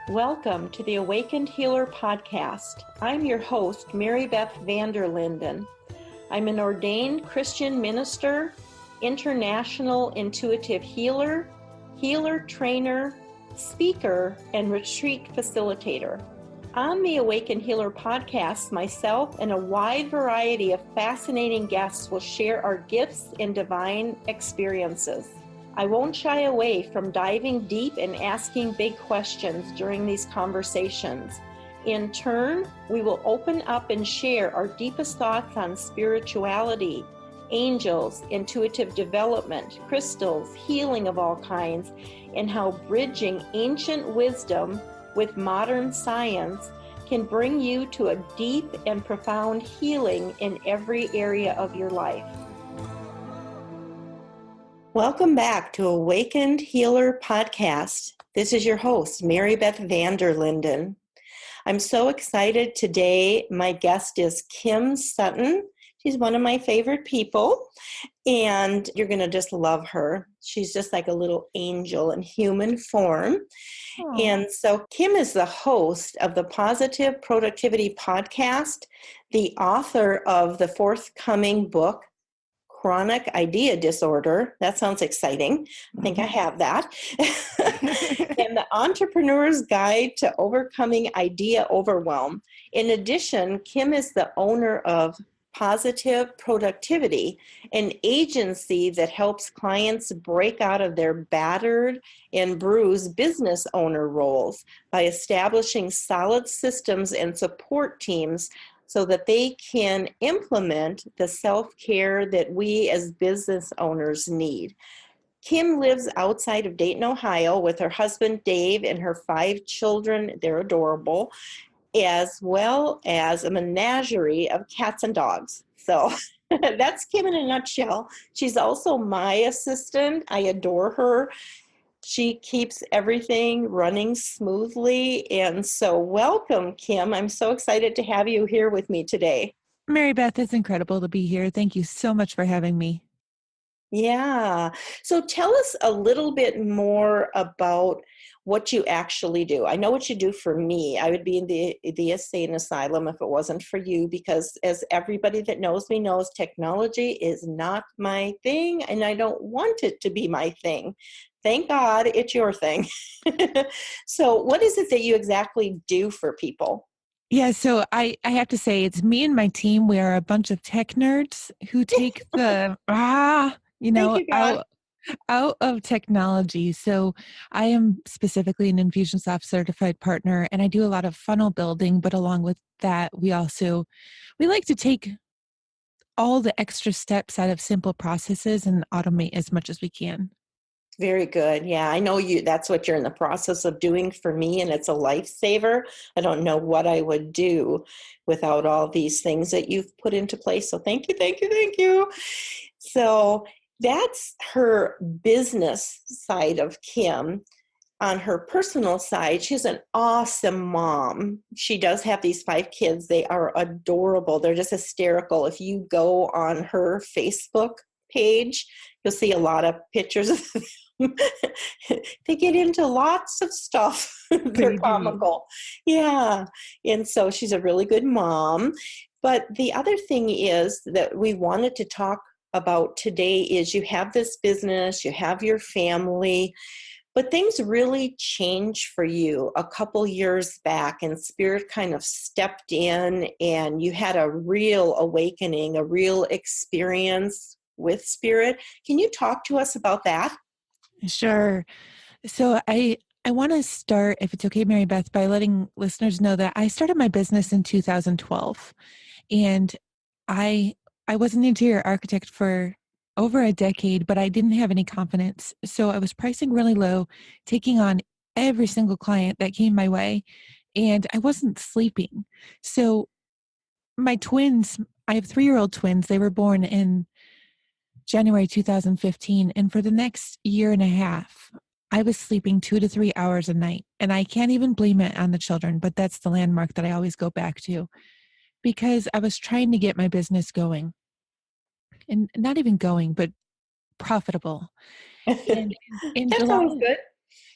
Welcome to the Awakened Healer podcast. I'm your host, Mary Beth Vanderlinden. I'm an ordained Christian minister, international intuitive healer, healer trainer, speaker, and retreat facilitator. On the Awakened Healer podcast, myself and a wide variety of fascinating guests will share our gifts and divine experiences. I won't shy away from diving deep and asking big questions during these conversations. In turn, we will open up and share our deepest thoughts on spirituality, angels, intuitive development, crystals, healing of all kinds, and how bridging ancient wisdom with modern science can bring you to a deep and profound healing in every area of your life. Welcome back to Awakened Healer Podcast. This is your host, Mary Beth Vanderlinden. I'm so excited today. My guest is Kim Sutton. She's one of my favorite people, and you're going to just love her. She's just like a little angel in human form. Aww. And so Kim is the host of the Positive Productivity Podcast, the author of the forthcoming book, Chronic Idea Disorder. That sounds exciting. I think I have that. And the Entrepreneur's Guide to Overcoming Idea Overwhelm. In addition, Kim is the owner of Positive Productivity, an agency that helps clients break out of their battered and bruised business owner roles by establishing solid systems and support teams so that they can implement the self-care that we as business owners need. Kim lives outside of Dayton, Ohio with her husband, Dave, and her 5 children. They're adorable, as well as a menagerie of cats and dogs. So that's Kim in a nutshell. She's also my assistant. I adore her. She keeps everything running smoothly. And so welcome, Kim. I'm so excited to have you here with me today. Mary Beth, it's incredible to be here. Thank you so much for having me. Yeah. So tell us a little bit more about what you actually do. I know what you do for me. I would be in the insane asylum if it wasn't for you, because as everybody that knows me knows, technology is not my thing, and I don't want it to be my thing. Thank God it's your thing. So what is it that you exactly do for people? Yeah, so I have to say, it's me and my team. We are a bunch of tech nerds who take the, out of technology. So I am specifically an Infusionsoft certified partner, and I do a lot of funnel building, but along with that, we like to take all the extra steps out of simple processes and automate as much as we can. Very good. Yeah, I know that's what you're in the process of doing for me, and it's a lifesaver. I don't know what I would do without all these things that you've put into place. So thank you, thank you, thank you. So that's her business side of Kim. On her personal side, she's an awesome mom. She does have these 5 kids. They are adorable. They're just hysterical. If you go on her Facebook page, you'll see a lot of pictures of them. They get into lots of stuff. They're comical. Yeah. And so she's a really good mom. But the other thing is that we wanted to talk about today is you have this business, you have your family, but things really changed for you a couple years back, and Spirit kind of stepped in and you had a real awakening, a real experience with Spirit. Can you talk to us about that? Sure. So I want to start, if it's okay, Mary Beth, by letting listeners know that I started my business in 2012, and I was an interior architect for over a decade, but I didn't have any confidence. So I was pricing really low, taking on every single client that came my way, and I wasn't sleeping. So my twins, I have 3-year-old twins. They were born in January 2015. And for the next year and a half, I was sleeping 2 to 3 hours a night. And I can't even blame it on the children, but that's the landmark that I always go back to, because I was trying to get my business going, and not even going, but profitable. And in That July, sounds good.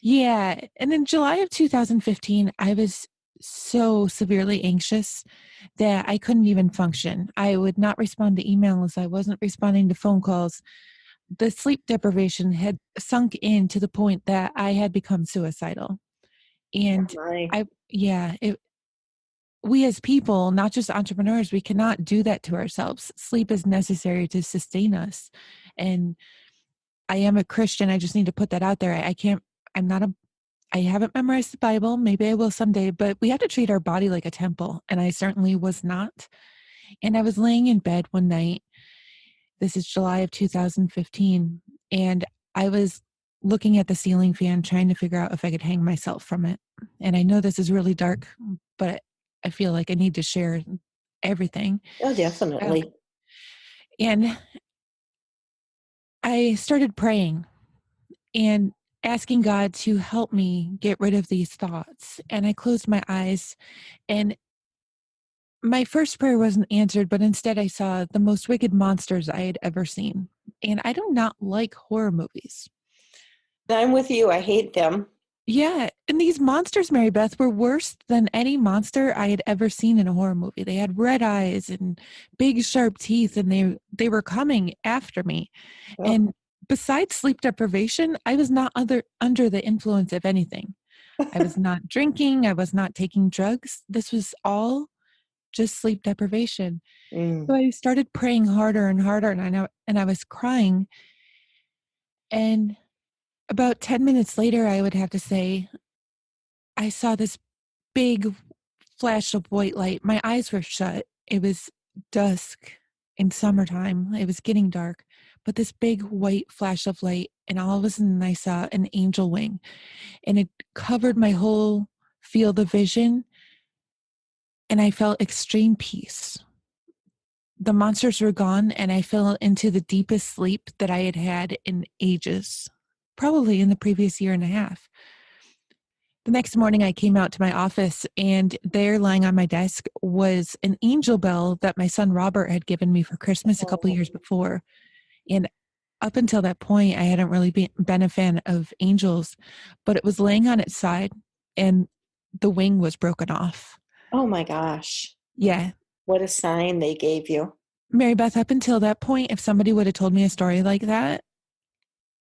Yeah. And in July of 2015, I was so severely anxious that I couldn't even function. I would not respond to emails. I wasn't responding to phone calls. The sleep deprivation had sunk in to the point that I had become suicidal. And My. we as people, not just entrepreneurs, we cannot do that to ourselves. Sleep is necessary to sustain us. And I am a Christian. I just need to put that out there. I can't, I'm not a, I haven't memorized the Bible. Maybe I will someday, but we have to treat our body like a temple. And I certainly was not. And I was laying in bed one night. This is July of 2015. And I was looking at the ceiling fan, trying to figure out if I could hang myself from it. And I know this is really dark, but I feel like I need to share everything. Oh, definitely. And I started praying and asking God to help me get rid of these thoughts. And I closed my eyes, and my first prayer wasn't answered, but instead I saw the most wicked monsters I had ever seen. And I do not like horror movies. I'm with you. I hate them. Yeah, and these monsters, Mary Beth, were worse than any monster I had ever seen in a horror movie. They had red eyes and big sharp teeth, and they were coming after me. Oh. And besides sleep deprivation, I was not under the influence of anything. I was not drinking, I was not taking drugs. This was all just sleep deprivation. Mm. So I started praying harder and harder, and I was crying. And about 10 minutes later, I would have to say, I saw this big flash of white light. My eyes were shut. It was dusk in summertime. It was getting dark, but this big white flash of light, and all of a sudden I saw an angel wing, and it covered my whole field of vision, and I felt extreme peace. The monsters were gone, and I fell into the deepest sleep that I had had in ages, probably in the previous year and a half. The next morning, I came out to my office, and there, lying on my desk, was an angel bell that my son Robert had given me for Christmas a couple years before. And up until that point, I hadn't really been a fan of angels, but it was laying on its side, and the wing was broken off. Oh my gosh. Yeah. What a sign they gave you. Mary Beth, up until that point, if somebody would have told me a story like that,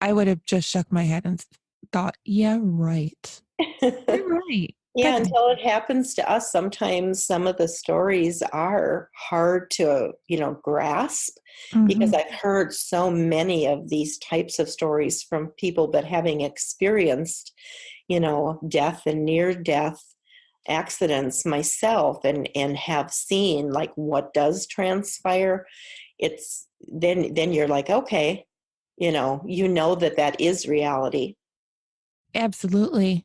I would have just shook my head and thought, yeah, right. You're right. Yeah, That, until it happens to us, sometimes some of the stories are hard to, grasp because mhm. I've heard so many of these types of stories from people, but having experienced, death and near death accidents myself and have seen like what does transpire, it's then you're like, okay, that is reality. Absolutely.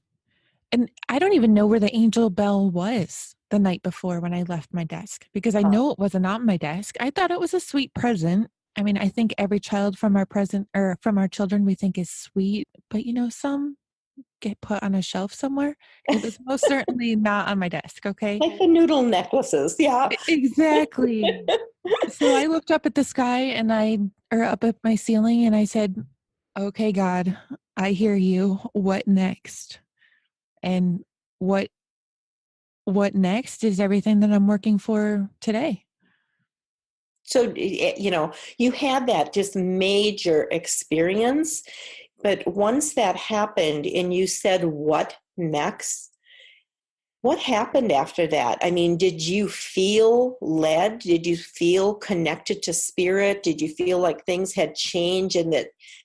And I don't even know where the angel bell was the night before when I left my desk because I know it wasn't on my desk. I thought it was a sweet present. I mean, I think every child from our present or from our children we think is sweet, but some get put on a shelf somewhere. It was most certainly not on my desk, okay? Like the noodle necklaces, yeah. Exactly. So I looked up at the sky or up at my ceiling and I said, "Okay, God, I hear you. What next?" And what what next is everything that I'm working for today. So, you had that just major experience, but once that happened and you said, what next? What happened after that? I mean, did you feel led? Did you feel connected to spirit? Did you feel like things had changed and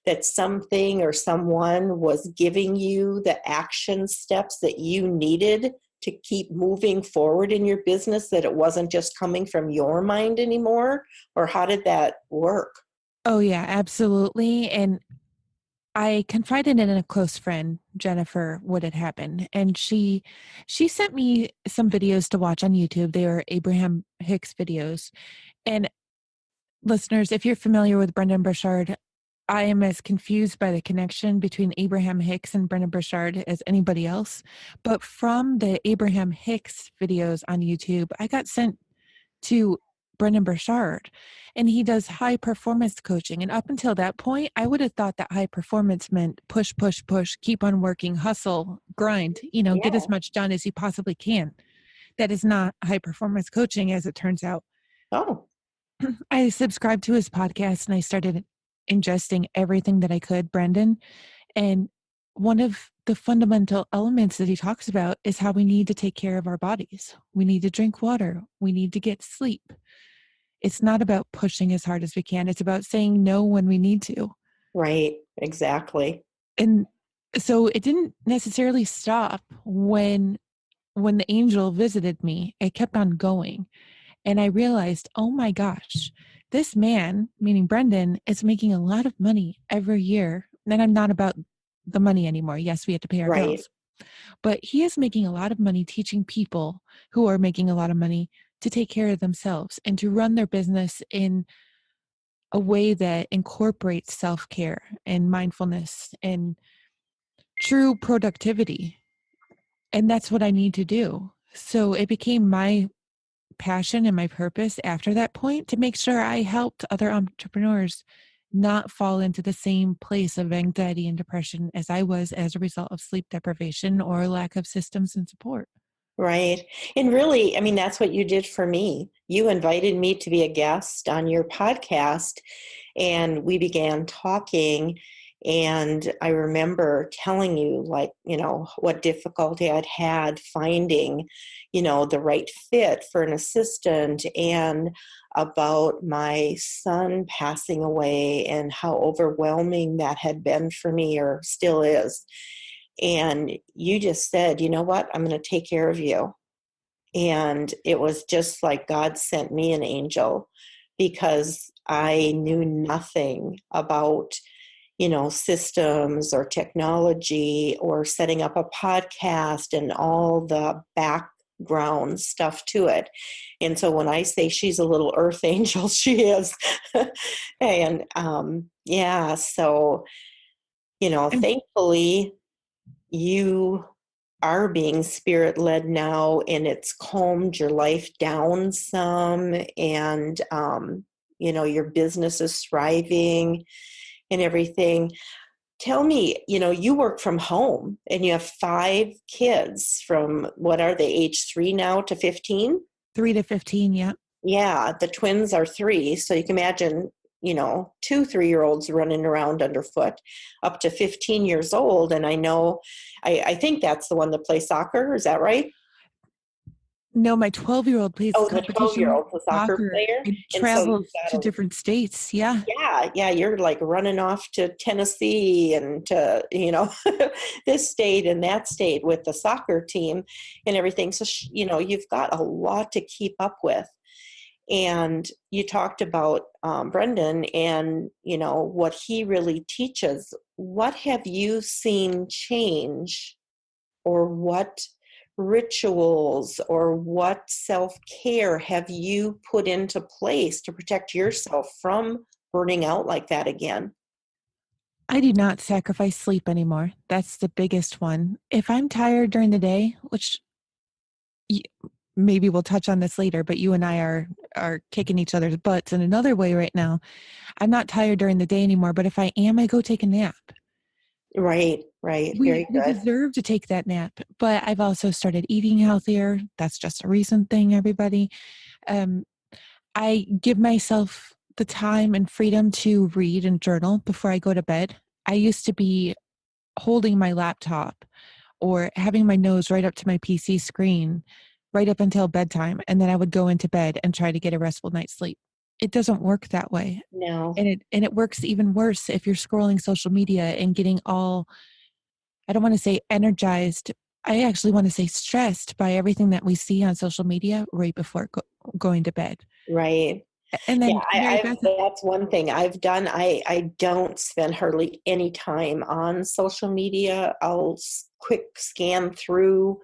that something or someone was giving you the action steps that you needed to keep moving forward in your business, that it wasn't just coming from your mind anymore? Or how did that work? Oh yeah, absolutely. And I confided in a close friend, Jennifer, what had happened, and she sent me some videos to watch on YouTube. They are Abraham Hicks videos. And listeners, if you're familiar with Brendan Burchard, I am as confused by the connection between Abraham Hicks and Brendan Burchard as anybody else. But from the Abraham Hicks videos on YouTube, I got sent to Brendan Burchard, and he does high performance coaching. And up until that point, I would have thought that high performance meant push, push, push, keep on working, hustle, grind, get Yeah. as much done as you possibly can. That is not high performance coaching, as it turns out. Oh, I subscribed to his podcast and I started ingesting everything that I could, Brendan. And one of the fundamental elements that he talks about is how we need to take care of our bodies. We need to drink water. We need to get sleep. It's not about pushing as hard as we can. It's about saying no when we need to. right. Exactly. And so it didn't necessarily stop when the angel visited me. It kept on going. And I realized, oh my gosh, this man, meaning Brendan, is making a lot of money every year. And I'm not about the money anymore. Yes, we have to pay our Right. bills. But he is making a lot of money teaching people who are making a lot of money to take care of themselves and to run their business in a way that incorporates self-care and mindfulness and true productivity. And that's what I need to do. So it became my passion and my purpose after that point to make sure I helped other entrepreneurs not fall into the same place of anxiety and depression as I was as a result of sleep deprivation or lack of systems and support. Right. And really, I mean, that's what you did for me. You invited me to be a guest on your podcast, and we began talking. And I remember telling you, like, what difficulty I'd had finding, the right fit for an assistant, and about my son passing away and how overwhelming that had been for me, or still is. And you just said, you know what, I'm going to take care of you. And it was just like God sent me an angel, because I knew nothing about, systems or technology or setting up a podcast and all the background stuff to it. And so when I say she's a little earth angel, she is. And yeah, so, And thankfully, you are being spirit led now, and it's calmed your life down some, and your business is thriving and everything. Tell me, you work from home and you have 5 kids. From what are they, age 3 now to 15? 3 to 15, yeah. Yeah, the twins are 3, so you can imagine, 2 3-year-olds running around underfoot, up to 15 years old. And I know, I think that's the one that plays soccer. Is that right? No, my 12-year-old plays Oh, the competition 12-year-old's a soccer soccer player. and And so you've travels got to a, different states. Yeah. yeah, you're like running off to Tennessee and to, this state and that state with the soccer team and everything. So, you've got a lot to keep up with. And you talked about Brendan and, what he really teaches. What have you seen change, or what rituals or what self-care have you put into place to protect yourself from burning out like that again? I do not sacrifice sleep anymore. That's the biggest one. If I'm tired during the day, which y- maybe we'll touch on this later, but you and I are kicking each other's butts in another way right now. I'm not tired during the day anymore, but if I am, I go take a nap. Right, right. We Very we good. deserve to take that nap, but I've also started eating healthier. That's just a recent thing, everybody. Um, I give myself the time and freedom to read and journal before I go to bed. I used to be holding my laptop or having my nose right up to my PC screen right up until bedtime, and then I would go into bed and try to get a restful night's sleep. It doesn't work that way. No. And it works even worse if you're scrolling social media and getting all, I don't want to say energized, I actually want to say stressed by everything that we see on social media right before going to bed. Right. And Yeah, then Mary I've Beth, that's one thing I've done. I don't spend hardly any time on social media. I'll quick scan through,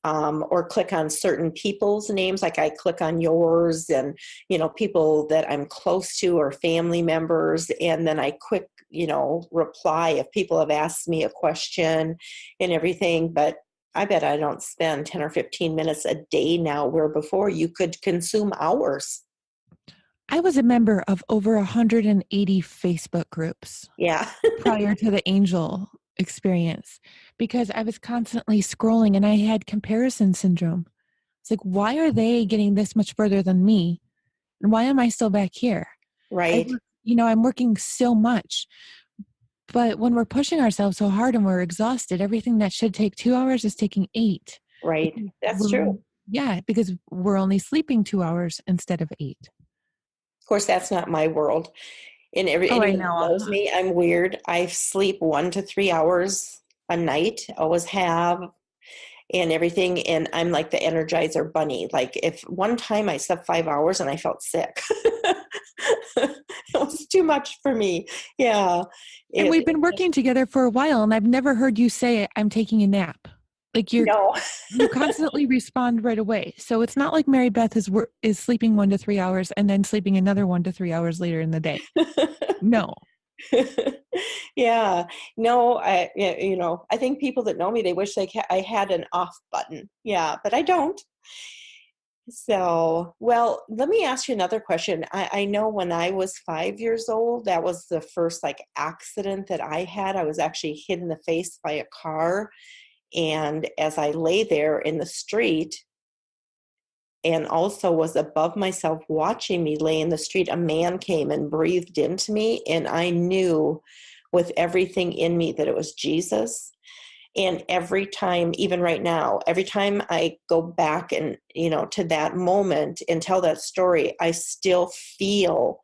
or click on certain people's names. Like I click on yours and, people that I'm close to or family members. And then I quick, reply if people have asked me a question and everything. But I bet I don't spend 10 or 15 minutes a day now, where before you could consume hours. I was a member of over 180 Facebook groups Yeah. prior to the angel experience because I was constantly scrolling and I had comparison syndrome. It's like, why are they getting this much further than me? And why am I still back here? Right. I'm working so much. But when we're pushing ourselves so hard and we're exhausted, everything that should take 2 hours is taking 8. Right. Because That's true. because we're only sleeping 2 hours instead of 8. Of course, that's not my world. And Oh, I anyone that know. knows me, I'm weird. I sleep 1 to 3 hours a night, always have, and everything. And I'm like the Energizer bunny. Like if one time I slept 5 hours and I felt sick, it was too much for me. Yeah. And we've been working together for a while, and I've never heard you say, I'm taking a nap. Like No. you constantly respond right away. So it's not like Mary Beth is sleeping 1 to 3 hours and then sleeping another 1 to 3 hours later in the day. No. Yeah. No, I think people that know me, they wish I had an off button. Yeah, but I don't. So, well, let me ask you another question. I know when I was 5 years old, that was the first like accident that I had. I was actually hit in the face by a car. And as I lay there in the street and also was above myself watching me lay in the street, a man came and breathed into me. And I knew with everything in me that it was Jesus. And every time, even right now, every time I go back and, to that moment and tell that story, I still feel,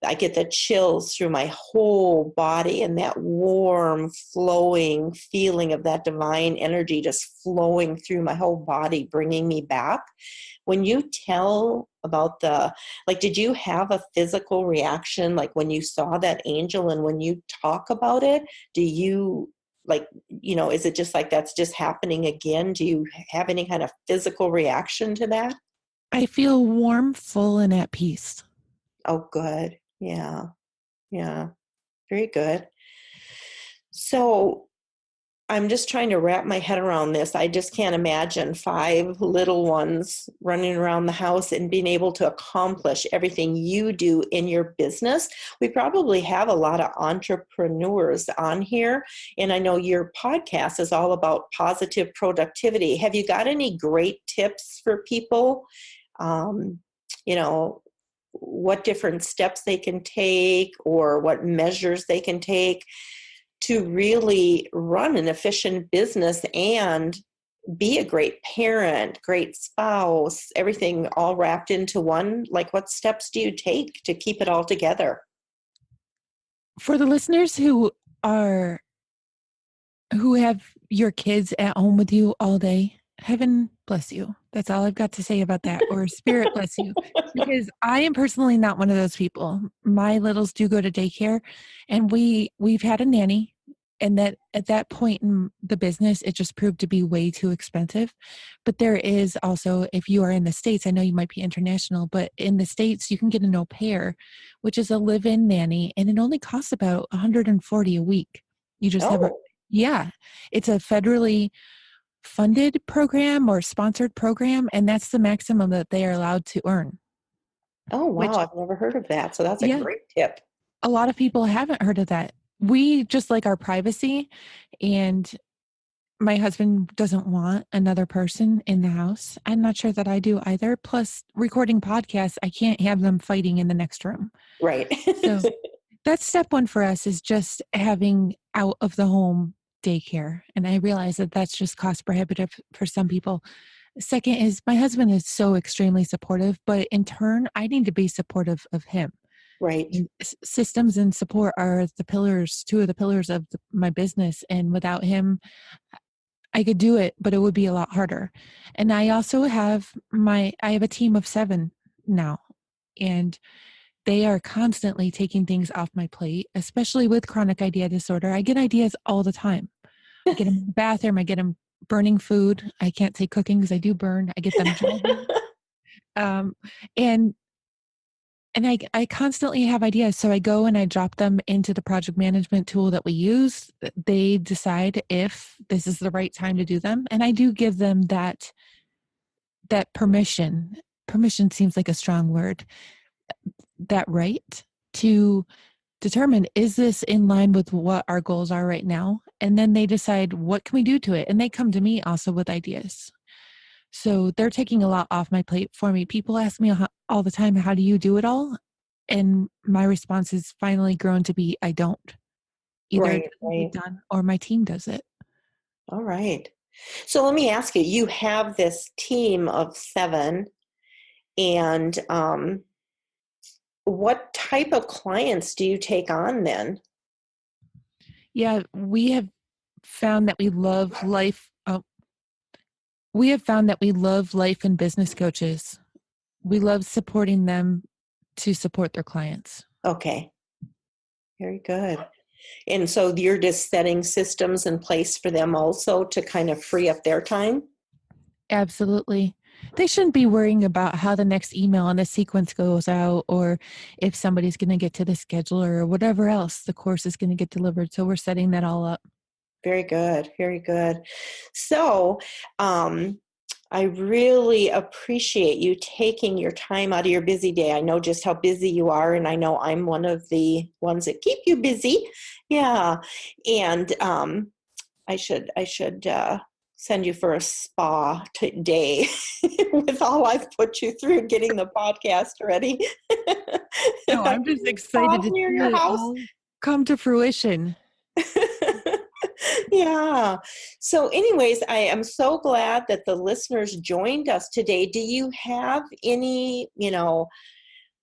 I get the chills through my whole body and that warm, flowing feeling of that divine energy just flowing through my whole body, bringing me back. When you tell about did you have a physical reaction, like when you saw that angel, and when you talk about it, do you, is it just like that's just happening again? Do you have any kind of physical reaction to that? I feel warm, full, and at peace. Oh, good. Yeah. Yeah. Very good. So I'm just trying to wrap my head around this. I just can't imagine 5 little ones running around the house and being able to accomplish everything you do in your business. We probably have a lot of entrepreneurs on here, and I know your podcast is all about positive productivity. Have you got any great tips for people? Um, you know, what different steps they can take or what measures they can take to really run an efficient business and be a great parent, great spouse, everything all wrapped into one. Like, what steps do you take to keep it all together? For the listeners who have your kids at home with you all day, heaven bless you. That's all I've got to say about that. Or spirit bless you. Because I am personally not one of those people. My littles do go to daycare, and we've had a nanny, and that at that point in the business, it just proved to be way too expensive. But there is also, if you are in the States, I know you might be international, but in the States, you can get an au pair, which is a live-in nanny, and it only costs about $140 a week. You just have Oh, yeah, it's a federally funded program or sponsored program, and that's the maximum that they are allowed to earn, oh, wow. which, I've never heard of that. So that's a yeah, great tip. a lot of people haven't heard of that. We just like our privacy, and my husband doesn't want another person in the house. I'm not sure that I do either. Plus, recording podcasts, I can't have them fighting in the next room. Right. So that's step one for us, is just having out of the home daycare. And I realize that that's just cost prohibitive for some people. Second is my husband is so extremely supportive, but in turn, I need to be supportive of him. Right. And systems and support are the pillars, two of the pillars of my business. And without him, I could do it, but it would be a lot harder. And I also have I have a team of 7 now, and they are constantly taking things off my plate, especially with chronic idea disorder. I get ideas all the time. I get them in the bathroom. I get them burning food. I can't say cooking because I do burn. I get them driving. Um, and I constantly have ideas. So I go and I drop them into the project management tool that we use. They decide if this is the right time to do them. And I do give them that permission. Permission seems like a strong word. that right to determine, is this in line with what our goals are right now? And then they decide, what can we do to it? And they come to me also with ideas. So they're taking a lot off my plate for me. People ask me all the time, how do you do it all? And my response has finally grown to be, I don't. Either it Right, doesn't right. get done or my team does it. All right. So let me ask you, you have this team of 7, and what type of clients do you take on then? Yeah, we have found that we love life. We have found that we love life and business coaches. We love supporting them to support their clients. Okay. Very good. And so you're just setting systems in place for them also to kind of free up their time? Absolutely. They shouldn't be worrying about how the next email and the sequence goes out, or if somebody's going to get to the scheduler, or whatever else the course is going to get delivered. So we're setting that all up. Very good. Very good. So, I really appreciate you taking your time out of your busy day. I know just how busy you are, and I know I'm one of the ones that keep you busy. Yeah. And I should send you for a spa today with all I've put you through getting the podcast ready. No, I'm just Spa excited to near see your it house. all come to fruition. Yeah. So anyways, I am so glad that the listeners joined us today. Do you have any,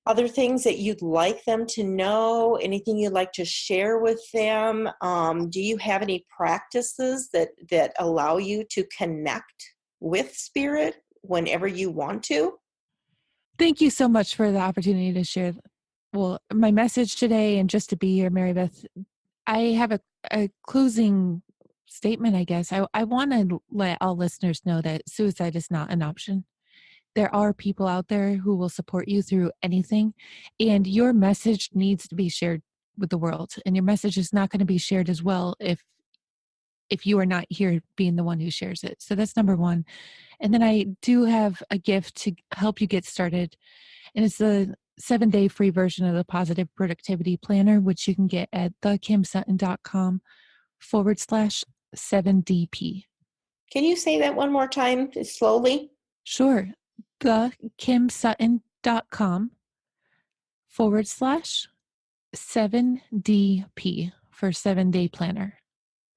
other things that you'd like them to know? Anything you'd like to share with them? Do you have any practices that allow you to connect with spirit whenever you want to? Thank you so much for the opportunity to share, my message today, and just to be here, Mary Beth. I have a closing statement, I guess. I want to let all listeners know that suicide is not an option. There are people out there who will support you through anything, and your message needs to be shared with the world. And your message is not going to be shared as well if you are not here being the one who shares it. So that's number one. And then I do have a gift to help you get started, and it's the 7-day free version of the Positive Productivity Planner, which you can get at thekimsutton.com/7DP. Can you say that one more time slowly? Sure. thekimsutton.com/7DP for 7-day planner.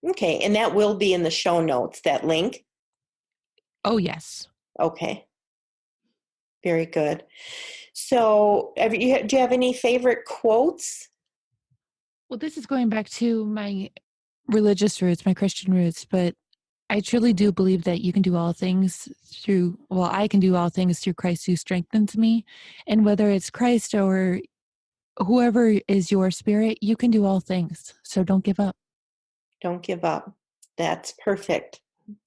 Okay. And that will be in the show notes, that link. Oh, yes. Okay. Very good. So, do you have any favorite quotes? Well, this is going back to my religious roots, my Christian roots, but I truly do believe that you can do all things I can do all things through Christ who strengthens me. And whether it's Christ or whoever is your spirit, you can do all things. So don't give up. Don't give up. That's perfect.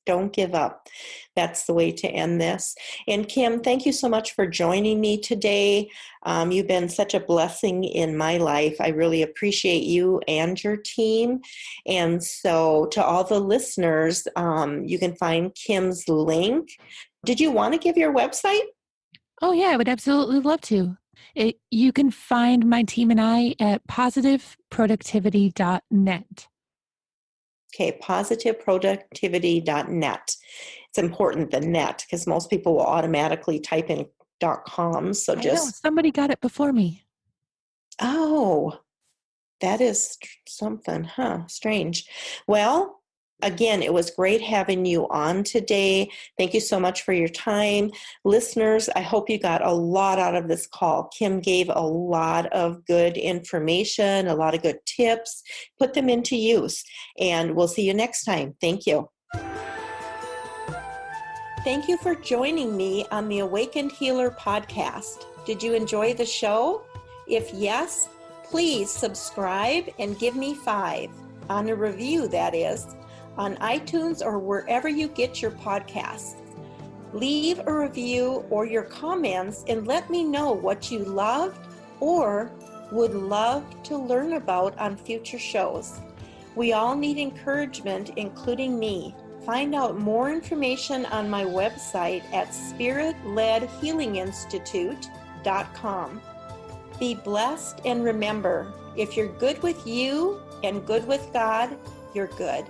Don't give up. That's the way to end this. And Kim, thank you so much for joining me today. You've been such a blessing in my life. I really appreciate you and your team. And so to all the listeners, you can find Kim's link. Did you want to give your website? Oh, yeah, I would absolutely love to. You can find my team and I at positiveproductivity.net. Okay, positiveproductivity.net. It's important, the net, because most people will automatically type in .com. So I know, somebody got it before me. Oh, that is something, huh? Strange. Well, again, it was great having you on today. Thank you so much for your time. Listeners, I hope you got a lot out of this call. Kim gave a lot of good information, a lot of good tips. Put them into use, and we'll see you next time. Thank you. Thank you for joining me on the Awakened Healer podcast. Did you enjoy the show? If yes, please subscribe and give me 5 on a review, that is, on iTunes or wherever you get your podcasts. Leave a review or your comments and let me know what you loved or would love to learn about on future shows. We all need encouragement, including me. Find out more information on my website at spiritledhealinginstitute.com. Be blessed, and remember, if you're good with you and good with God, you're good.